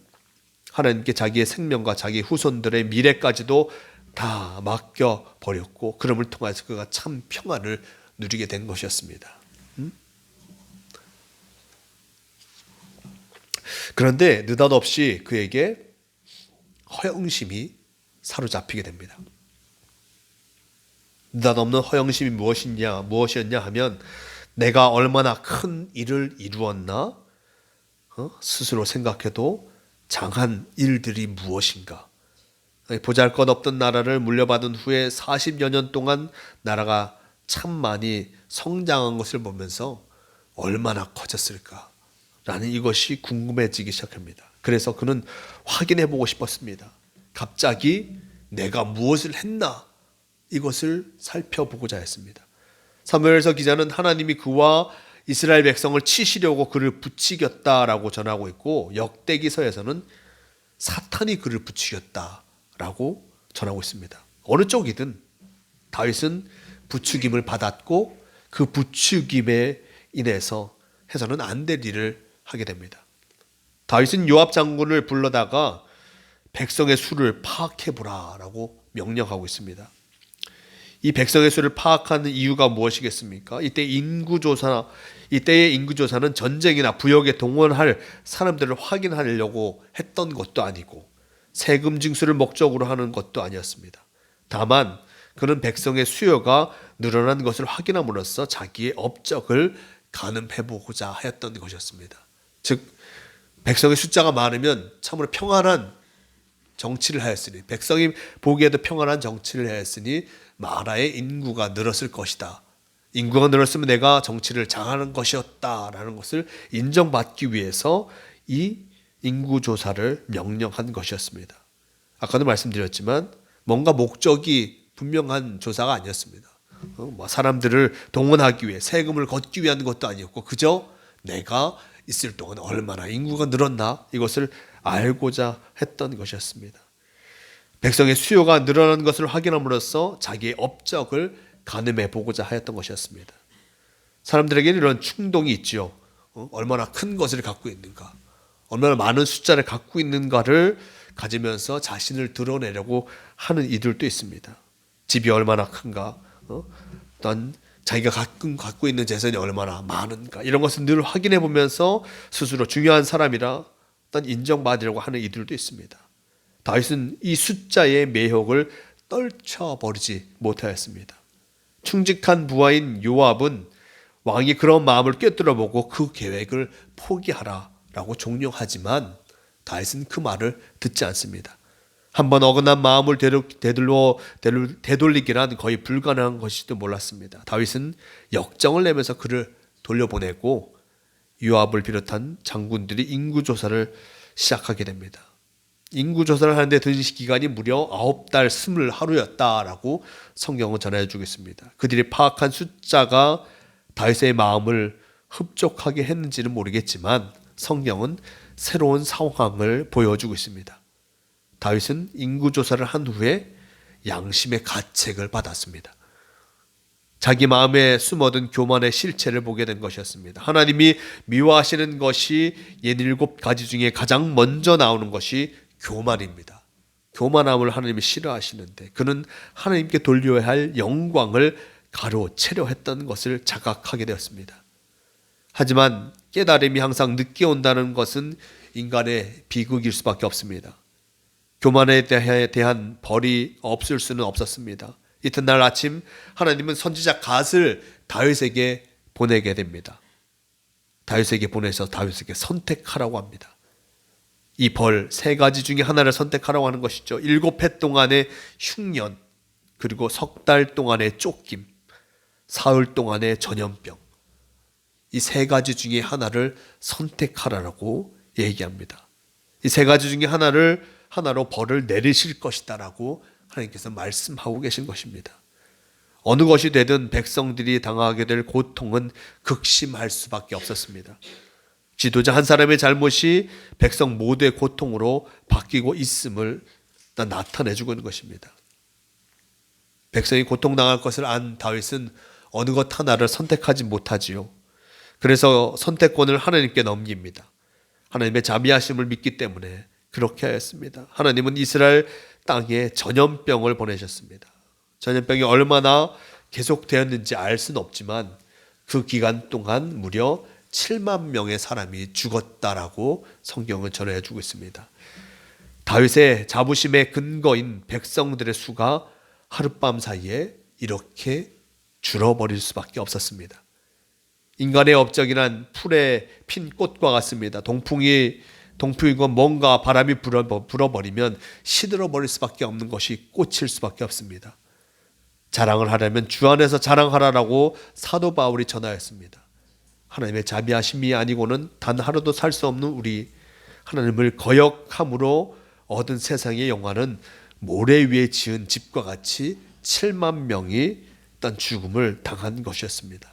하나님께 자기의 생명과 자기 후손들의 미래까지도 다 맡겨버렸고 그럼을 통해서 그가 참 평안을 누리게 된 것이었습니다. 그런데 느닷없이 그에게 허영심이 사로잡히게 됩니다. 느닷없는 허영심이 무엇이었냐 하면 내가 얼마나 큰 일을 이루었나 스스로 생각해도 장한 일들이 무엇인가. 보잘것없던 나라를 물려받은 후에 40여 년 동안 나라가 참 많이 성장한 것을 보면서 얼마나 커졌을까 라는 이것이 궁금해지기 시작합니다. 그래서 그는 확인해 보고 싶었습니다. 갑자기 내가 무엇을 했나 이것을 살펴보고자 했습니다. 사무엘서 기자는 하나님이 그와 이스라엘 백성을 치시려고 그를 부추겼다라고 전하고 있고 역대기서에서는 사탄이 그를 부추겼다라고 전하고 있습니다. 어느 쪽이든 다윗은 부추김을 받았고 그 부추김에 인해서 해서는 안 될 일을 하게 됩니다. 다윗은 요압 장군을 불러다가 백성의 수를 파악해보라라고 명령하고 있습니다. 이 백성의 수를 파악하는 이유가 무엇이겠습니까? 이때의 인구조사는 전쟁이나 부역에 동원할 사람들을 확인하려고 했던 것도 아니고 세금 징수를 목적으로 하는 것도 아니었습니다. 다만 그는 백성의 수요가 늘어난 것을 확인함으로써 자기의 업적을 가늠해보고자 하였던 것이었습니다. 즉 백성의 숫자가 많으면 참으로 평안한 정치를 하였으니 백성이 보기에도 평안한 정치를 하였으니 나라의 인구가 늘었을 것이다. 인구가 늘었으면 내가 정치를 장하는 것이었다라는 것을 인정받기 위해서 이 인구조사를 명령한 것이었습니다. 아까도 말씀드렸지만 뭔가 목적이 분명한 조사가 아니었습니다. 사람들을 동원하기 위해 세금을 걷기 위한 것도 아니었고 그저 내가 있을 동안 얼마나 인구가 늘었나 이것을 알고자 했던 것이었습니다. 백성의 수요가 늘어난 것을 확인함으로써 자기의 업적을 가늠해 보고자 하였던 것이었습니다. 사람들에게는 이런 충동이 있죠. 얼마나 큰 것을 갖고 있는가, 얼마나 많은 숫자를 갖고 있는가를 가지면서 자신을 드러내려고 하는 이들도 있습니다. 집이 얼마나 큰가, 어떤 자기가 갖고 있는 재산이 얼마나 많은가 이런 것을 늘 확인해 보면서 스스로 중요한 사람이라 어떤 인정받으려고 하는 이들도 있습니다. 다윗은 이 숫자의 매혹을 떨쳐버리지 못하였습니다. 충직한 부하인 요압은 왕이 그런 마음을 꿰뚫어보고 그 계획을 포기하라라고 종용하지만 다윗은 그 말을 듣지 않습니다. 한번 어긋난 마음을 되돌리기란 거의 불가능한 것일지도 몰랐습니다. 다윗은 역정을 내면서 그를 돌려보내고 요압을 비롯한 장군들이 인구조사를 시작하게 됩니다. 인구조사를 하는데 든 기간이 무려 9달 20하루였다라고 성경은 전해주고 있습니다. 그들이 파악한 숫자가 다윗의 마음을 흡족하게 했는지는 모르겠지만 성경은 새로운 상황을 보여주고 있습니다. 다윗은 인구조사를 한 후에 양심의 가책을 받았습니다. 자기 마음에 숨어든 교만의 실체를 보게 된 것이었습니다. 하나님이 미워하시는 것이 67가지 중에 가장 먼저 나오는 것이 교만입니다. 교만함을 하나님이 싫어하시는데 그는 하나님께 돌려야 할 영광을 가로채려 했던 것을 자각하게 되었습니다. 하지만 깨달음이 항상 늦게 온다는 것은 인간의 비극일 수밖에 없습니다. 교만에 대한 벌이 없을 수는 없었습니다. 이튿날 아침 하나님은 선지자 갓을 다윗에게 보내게 됩니다. 다윗에게 보내서 다윗에게 선택하라고 합니다. 이 벌 3가지 중에 하나를 선택하라고 하는 것이죠. 7해 동안의 흉년, 그리고 석 달 동안의 쫓김, 사흘 동안의 전염병. 이 3가지 중에 하나를 선택하라고 얘기합니다. 이 3가지 중에 하나로 벌을 내리실 것이다라고 하나님께서 말씀하고 계신 것입니다. 어느 것이 되든 백성들이 당하게 될 고통은 극심할 수밖에 없었습니다. 지도자 한 사람의 잘못이 백성 모두의 고통으로 바뀌고 있음을 나타내주고 있는 것입니다. 백성이 고통당할 것을 안 다윗은 어느 것 하나를 선택하지 못하지요. 그래서 선택권을 하나님께 넘깁니다. 하나님의 자비하심을 믿기 때문에 그렇게 하였습니다. 하나님은 이스라엘 땅에 전염병을 보내셨습니다. 전염병이 얼마나 계속되었는지 알 수는 없지만 그 기간 동안 무려 7만 명의 사람이 죽었다라고 성경은 전해주고 있습니다. 다윗의 자부심의 근거인 백성들의 수가 하룻밤 사이에 이렇게 줄어버릴 수밖에 없었습니다. 인간의 업적이란 풀에 핀 꽃과 같습니다. 동풍이고 뭔가 바람이 불어버리면 시들어버릴 수밖에 없는 것이 꽃일 수밖에 없습니다. 자랑을 하려면 주 안에서 자랑하라라고 사도 바울이 전하였습니다. 하나님의 자비하심이 아니고는 단 하루도 살 수 없는 우리, 하나님을 거역함으로 얻은 세상의 영화는 모래 위에 지은 집과 같이 7만 명이 어떤 죽음을 당한 것이었습니다.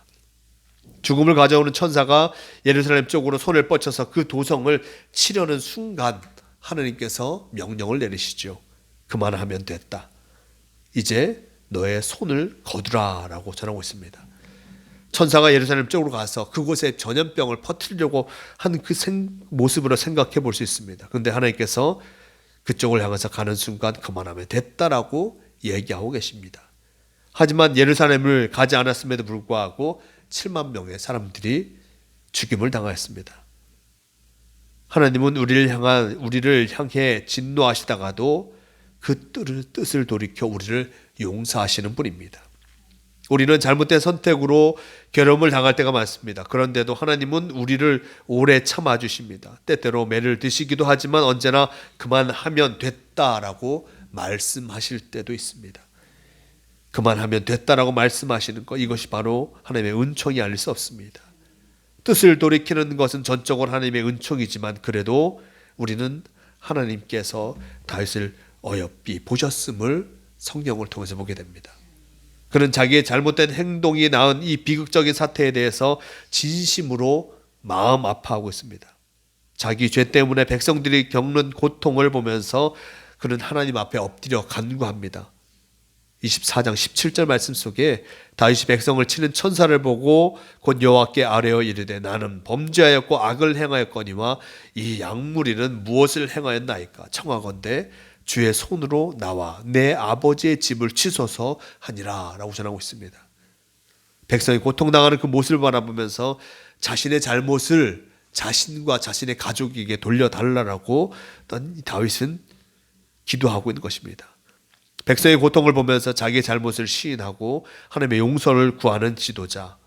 죽음을 가져오는 천사가 예루살렘 쪽으로 손을 뻗쳐서 그 도성을 치려는 순간 하나님께서 명령을 내리시죠. 그만하면 됐다. 이제 너의 손을 거두라 라고 전하고 있습니다. 천사가 예루살렘 쪽으로 가서 그곳에 전염병을 퍼뜨리려고 한 그 모습으로 생각해 볼 수 있습니다. 그런데 하나님께서 그쪽을 향해서 가는 순간 그만하면 됐다라고 얘기하고 계십니다. 하지만 예루살렘을 가지 않았음에도 불구하고 7만 명의 사람들이 죽임을 당하였습니다. 하나님은 우리를 향해 진노하시다가도 그 뜻을 돌이켜 우리를 용서하시는 분입니다. 우리는 잘못된 선택으로 괴로움을 당할 때가 많습니다. 그런데도 하나님은 우리를 오래 참아주십니다. 때때로 매를 드시기도 하지만 언제나 그만하면 됐다라고 말씀하실 때도 있습니다. 그만하면 됐다라고 말씀하시는 것, 이것이 바로 하나님의 은총이 아닐 수 없습니다. 뜻을 돌이키는 것은 전적으로 하나님의 은총이지만 그래도 우리는 하나님께서 다윗을 어여삐 보셨음을 성경을 통해서 보게 됩니다. 그는 자기의 잘못된 행동이 낳은 이 비극적인 사태에 대해서 진심으로 마음 아파하고 있습니다. 자기 죄 때문에 백성들이 겪는 고통을 보면서 그는 하나님 앞에 엎드려 간구합니다. 24장 17절 말씀 속에 다윗이 백성을 치는 천사를 보고 곧 여호와께 아뢰어 이르되 나는 범죄하였고 악을 행하였거니와 이 양무리는 무엇을 행하였나이까 청하건대 주의 손으로 나와 내 아버지의 집을 치소서 하니라 라고 전하고 있습니다. 백성이 고통당하는 그 모습을 바라보면서 자신의 잘못을 자신과 자신의 가족에게 돌려달라고 다윗은 기도하고 있는 것입니다. 백성의 고통을 보면서 자기의 잘못을 시인하고 하나님의 용서를 구하는 지도자,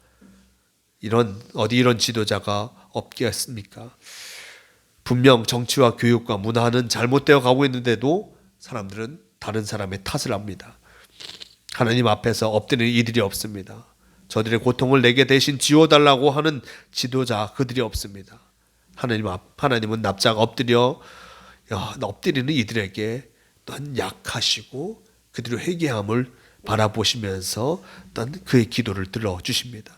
이런 지도자가 없겠습니까? 분명 정치와 교육과 문화는 잘못되어 가고 있는데도 사람들은 다른 사람의 탓을 합니다. 하나님 앞에서 엎드리는 이들이 없습니다. 저들의 고통을 내게 대신 지워달라고 하는 지도자 그들이 없습니다. 하나님은 납작 엎드리는 이들에게 또한 약하시고 그들의 회개함을 바라보시면서 또한 그의 기도를 들어주십니다.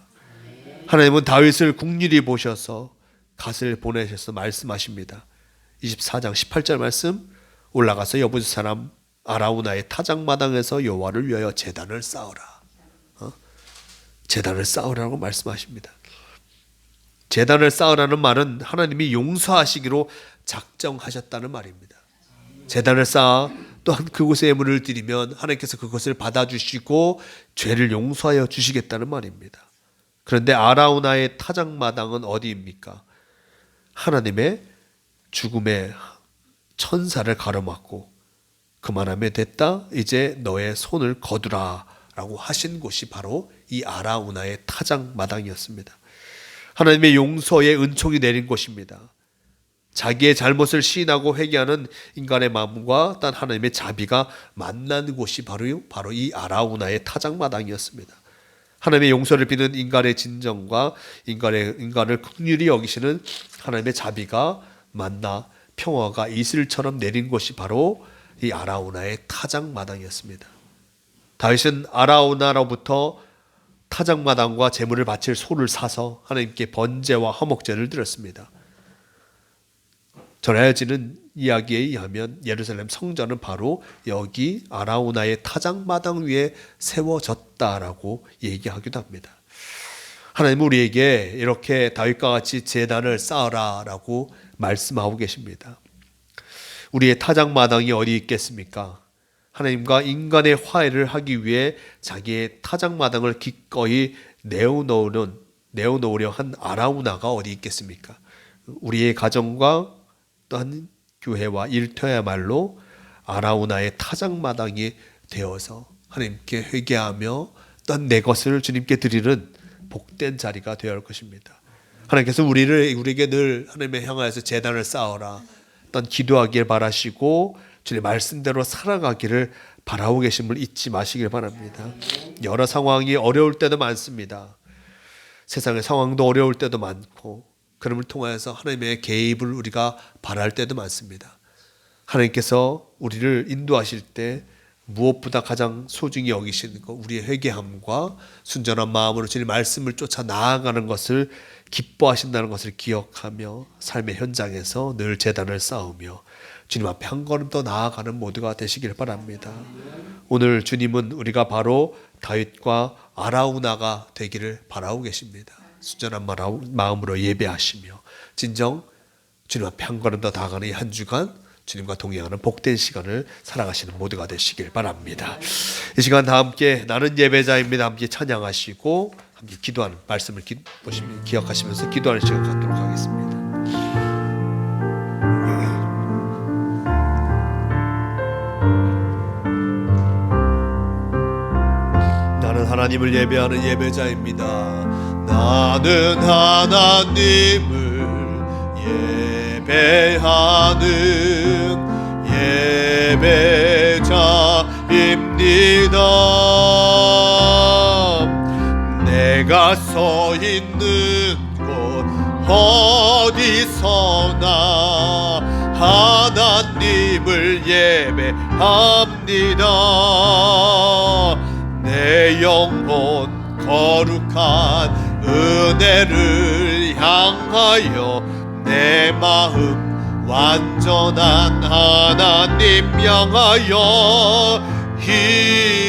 하나님은 다윗을 국률이 보셔서 갓을 보내셔서 말씀하십니다. 24장 18절 말씀, 올라가서 여부스 사람 아라우나의 타작마당에서 여호와를 위하여 제단을 쌓으라. 제단을 쌓으라고 말씀하십니다. 제단을 쌓으라는 말은 하나님이 용서하시기로 작정하셨다는 말입니다. 제단을 쌓아 또한 그곳에 예물을 드리면 하나님께서 그것을 받아주시고 죄를 용서하여 주시겠다는 말입니다. 그런데 아라우나의 타작마당은 어디입니까? 하나님의 죽음의 천사를 가로막고 그만하면 됐다, 이제 너의 손을 거두라 라고 하신 곳이 바로 이 아라우나의 타작마당이었습니다. 하나님의 용서의 은총이 내린 곳입니다. 자기의 잘못을 시인하고 회개하는 인간의 마음과 단 하나님의 자비가 만난 곳이 바로 이 아라우나의 타작마당이었습니다. 하나님의 용서를 비는 인간의 진정과 인간을 긍휼히 여기시는 하나님의 자비가 만나 평화가 이슬처럼 내린 곳이 바로 이 아라우나의 타작마당이었습니다. 다윗은 아라우나로부터 타작마당과 제물을 바칠 소를 사서 하나님께 번제와 화목제를 드렸습니다. 전해지는 이야기에 의하면 예루살렘 성전은 바로 여기 아라우나의 타작마당 위에 세워졌다라고 얘기하기도 합니다. 하나님은 우리에게 이렇게 다윗과 같이 제단을 쌓으라라고 말씀하고 계십니다. 우리의 타작마당이 어디 있겠습니까? 하나님과 인간의 화해를 하기 위해 자기의 타작마당을 기꺼이 내어놓으려 한 아라우나가 어디 있겠습니까? 우리의 가정과 또한 교회와 일터야말로 아라우나의 타작마당이 되어서 하나님께 회개하며 또한 내 것을 주님께 드리는 복된 자리가 되어야 할 것입니다. 하나님께서 우리에게 늘 하나님을 향하여서 제단을 쌓아라, 또한 기도하길 바라시고 주님 말씀대로 살아가기를 바라고 계심을 잊지 마시길 바랍니다. 여러 상황이 어려울 때도 많습니다. 세상의 상황도 어려울 때도 많고 그럼을 통하여서 하나님의 개입을 우리가 바랄 때도 많습니다. 하나님께서 우리를 인도하실 때 무엇보다 가장 소중히 여기시는 것, 우리의 회개함과 순전한 마음으로 주님 말씀을 쫓아 나아가는 것을 기뻐하신다는 것을 기억하며 삶의 현장에서 늘 제단을 쌓으며 주님 앞에 한 걸음 더 나아가는 모두가 되시길 바랍니다. 오늘 주님은 우리가 바로 다윗과 아라우나가 되기를 바라고 계십니다. 순전한 마음으로 예배하시며 진정 주님 앞에 한 걸음 더 나아가는 이 한 주간 주님과 동행하는 복된 시간을 살아가시는 모두가 되시길 바랍니다. 이 시간 다 함께 나는 예배자입니다. 함께 찬양하시고 함께 기도하는 말씀을 기억하시면서 기도하는 시간 갖도록 하겠습니다. 나는 하나님을 예배하는 예배자입니다. 나는 하나님을 예배하는 예배자입니다. 내가 서 있는 곳 어디서나 하나님을 예배합니다. 내 영혼 거룩한 은혜를 향하여 내 마음 완전한 하나님 향하여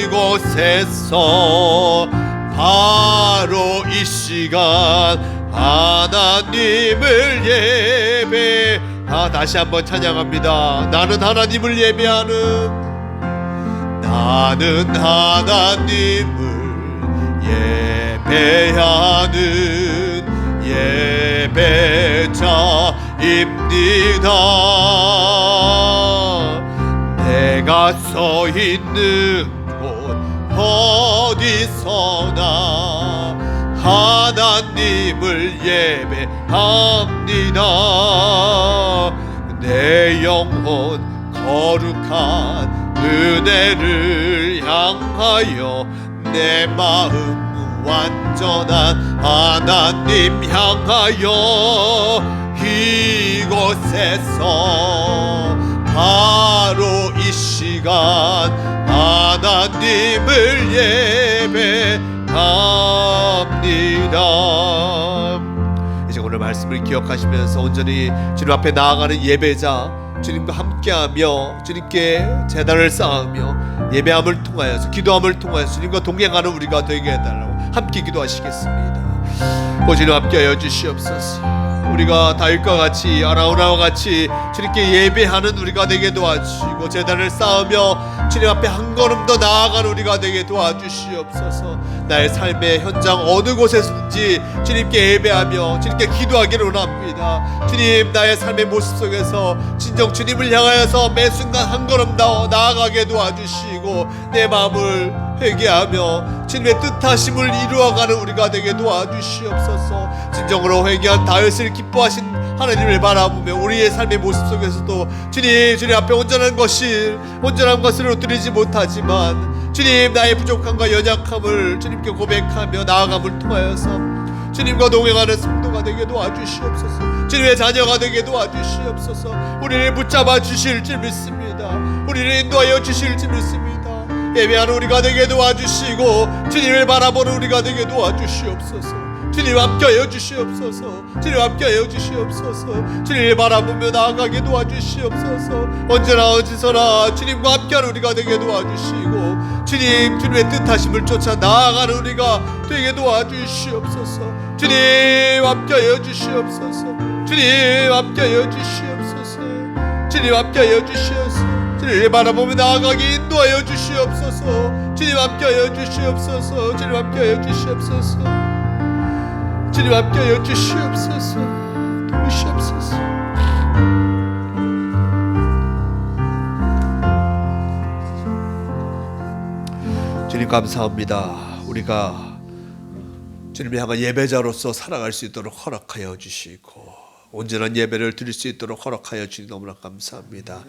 이곳에서 바로 이 시간 하나님을 다시 한번 찬양합니다. 나는 하나님을 예배하는 나는 하나님을 예배하는 예배자입니다. 내가 서 있는 곳 어디서나 하나님을 예배합니다. 내 영혼 거룩한 은혜를 향하여 내 마음 완전한 하나님 향하여 이곳에서 바로 이 시간 하나님을 예배합니다. 이제 오늘 말씀을 기억하시면서 온전히 주님 앞에 나아가는 예배자 주님과 함께하며 주님께 제단을 쌓으며 예배함을 통하여서 기도함을 통하여서 주님과 동행하는 우리가 되게 해달라고 함께 기도하시겠습니다. 주님 함께하여 주시옵소서. 우리가 다윗과 같이 아라우나와 같이 주님께 예배하는 우리가 되게 도와주시고 제단을 쌓으며 주님 앞에 한 걸음 더 나아가는 우리가 되게 도와주시옵소서. 나의 삶의 현장 어느 곳에서든지 주님께 예배하며 주님께 기도하기를 원합니다. 주님 나의 삶의 모습 속에서 진정 주님을 향하여서 매 순간 한 걸음 더 나아가게 도와주시고 내 마음을 회개하며 주님의 뜻하심을 이루어가는 우리가 되게 도와주시옵소서. 진정으로 회개한 다윗을 기뻐하신 하나님을 바라보며 우리의 삶의 모습 속에서도 주님 앞에 온전한 것을 드리지 못하지만 주님 나의 부족함과 연약함을 주님께 고백하며 나아감을 통하여서 주님과 동행하는 성도가 되게 도와주시옵소서. 주님의 자녀가 되게 도와주시옵소서. 우리를 붙잡아 주실 줄 믿습니다. 우리를 인도하여 주실 줄 믿습니다. 예배하는 우리가 되게 도와주시고 주님을 바라보는 우리가 되게 도와주시옵소서. 주님 함께하여 주시옵소서. 주님 함께하여 주시옵소서. 주님을 바라보며 나아가게 도와주시옵소서. 언제나 어디서나 주님과 함께하는 우리가 되게 도와주시고 주님의 뜻하심을 쫓아 나아가는 우리가 되게 도와주시옵소서. 주님 함께하여 주시옵소서. 주님 함께하여 주시옵소서. 주님 함께하여 주시옵소서. 주님을 바라보며 나아가게 인도하여 주시옵소서. 주님 함께하여 주시옵소서. 주님 함께하여 주시옵소서. 주님 함께하여 주시옵소서. 도우시옵소서. 주님 감사합니다. 우리가 주님을 향한 예배자로서 살아갈 수 있도록 허락하여 주시고 온전한 예배를 드릴 수 있도록 허락하여 주니 너무나 감사합니다.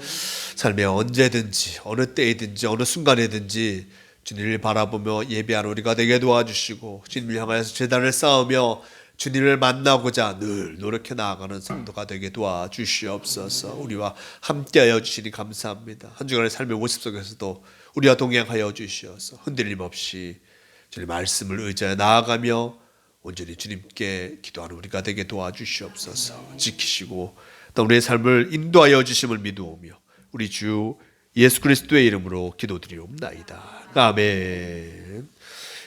삶에 언제든지 어느 때이든지 어느 순간이든지 주님을 바라보며 예배하는 우리가 되게 도와주시고 주님을 향하여서 제단을 쌓으며 주님을 만나고자 늘 노력해 나아가는 성도가 되게 도와주시옵소서. 우리와 함께하여 주시니 감사합니다. 한 주간의 삶의 모습 속에서도 우리와 동행하여 주시어서 흔들림 없이 주님 말씀을 의지하여 나아가며 온전히 주님께 기도하는 우리가 되게 도와주시옵소서. 지키시고 또 우리의 삶을 인도하여 주심을 믿으오며 우리 주 예수 그리스도의 이름으로 기도드리옵나이다. 아멘.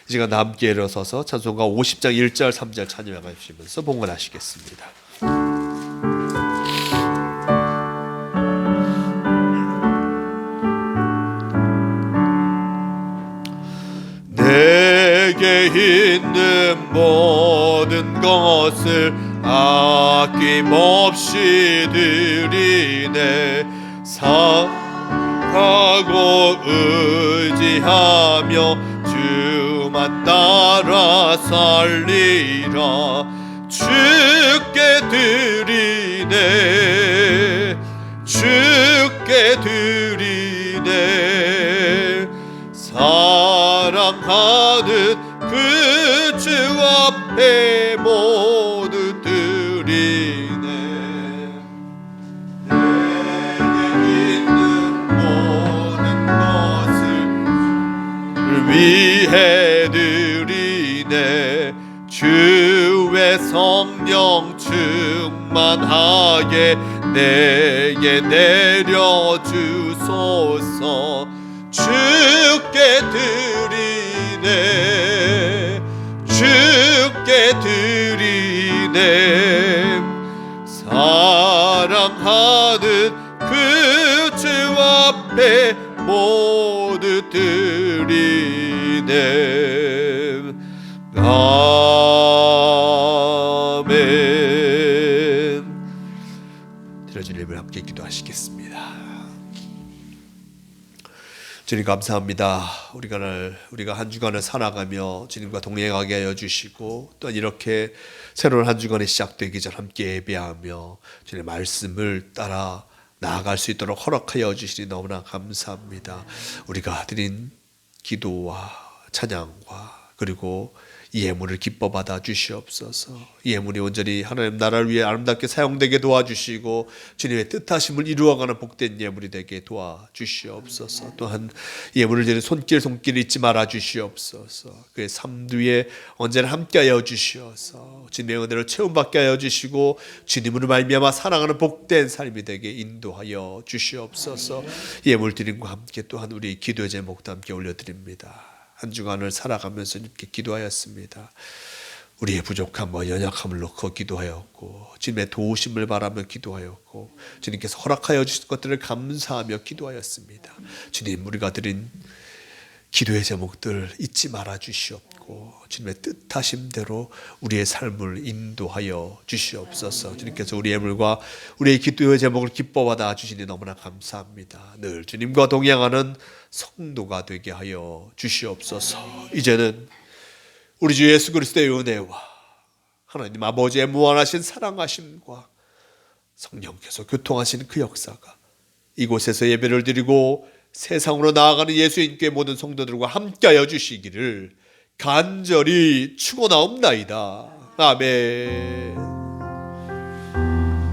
이 시간 함께 일어서서 찬송가 50장 1절 3절 찬양하시면서 봉헌하시겠습니다. 내게 있는 모든 것을 아낌없이 드리네. 사랑하고 의지하며 주만 따라 살리라. 주께 드리네. 주께 드리네. 사랑하는 그 주 앞에 모두 드리네. 내게 있는 모든 것을 위해 드리네. 주의 성령 충만하게 내게 내려주소서. 주께 드리네. 주께 드리네. 사랑하는 그 주 앞에 모두 드리네. 아멘. 드려진 예배를 함께 기도하시겠습니다. 주님 감사합니다. 우리가 한 주간을 살아가며 주님과 동행하게 하여 주시고 또 이렇게 새로운 한 주간이 시작되기 전 함께 예배하며 주님의 말씀을 따라 나아갈 수 있도록 허락하여 주시니 너무나 감사합니다. 우리가 드린 기도와 찬양과 그리고 이 예물을 기뻐 받아 주시옵소서. 이 예물이 온전히 하나님 나라를 위해 아름답게 사용되게 도와주시고 주님의 뜻하심을 이루어가는 복된 예물이 되게 도와주시옵소서. 또한 이 예물을 드리는 손길 잊지 말아 주시옵소서. 그의 삶 뒤에 언제나 함께하여 주시어서 주님의 은혜를 체험받게 하여 주시고 주님으로 말미암아 사랑하는 복된 삶이 되게 인도하여 주시옵소서. 이 예물 드림과 함께 또한 우리 기도의 제목도 함께 올려드립니다. 한 주간을 살아가면서 이렇게 기도하였습니다. 우리의 부족함과 연약함을 놓고 기도하였고 주님의 도우심을 바라며 기도하였고 주님께서 허락하여 주신 것들을 감사하며 기도하였습니다. 주님, 우리가 드린 기도의 제목들 잊지 말아 주시옵고 주님의 뜻하심대로 우리의 삶을 인도하여 주시옵소서. 주님께서 우리의 예물과 우리의 기도의 제목을 기뻐받아 주시니 너무나 감사합니다. 늘 주님과 동행하는 성도가 되게 하여 주시옵소서. 이제는 우리 주 예수 그리스도의 은혜와 하나님 아버지의 무한하신 사랑하심과 성령께서 교통하신 그 역사가 이곳에서 예배를 드리고 세상으로 나아가는 예수님께 모든 성도들과 함께하여 주시기를 간절히 축원하옵나이다. 아멘.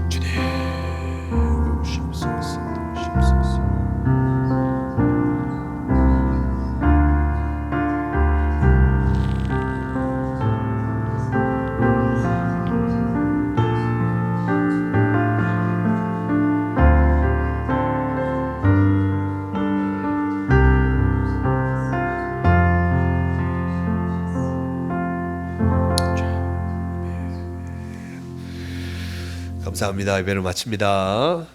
주님 오시옵소서. 감사합니다. 예배를 마칩니다.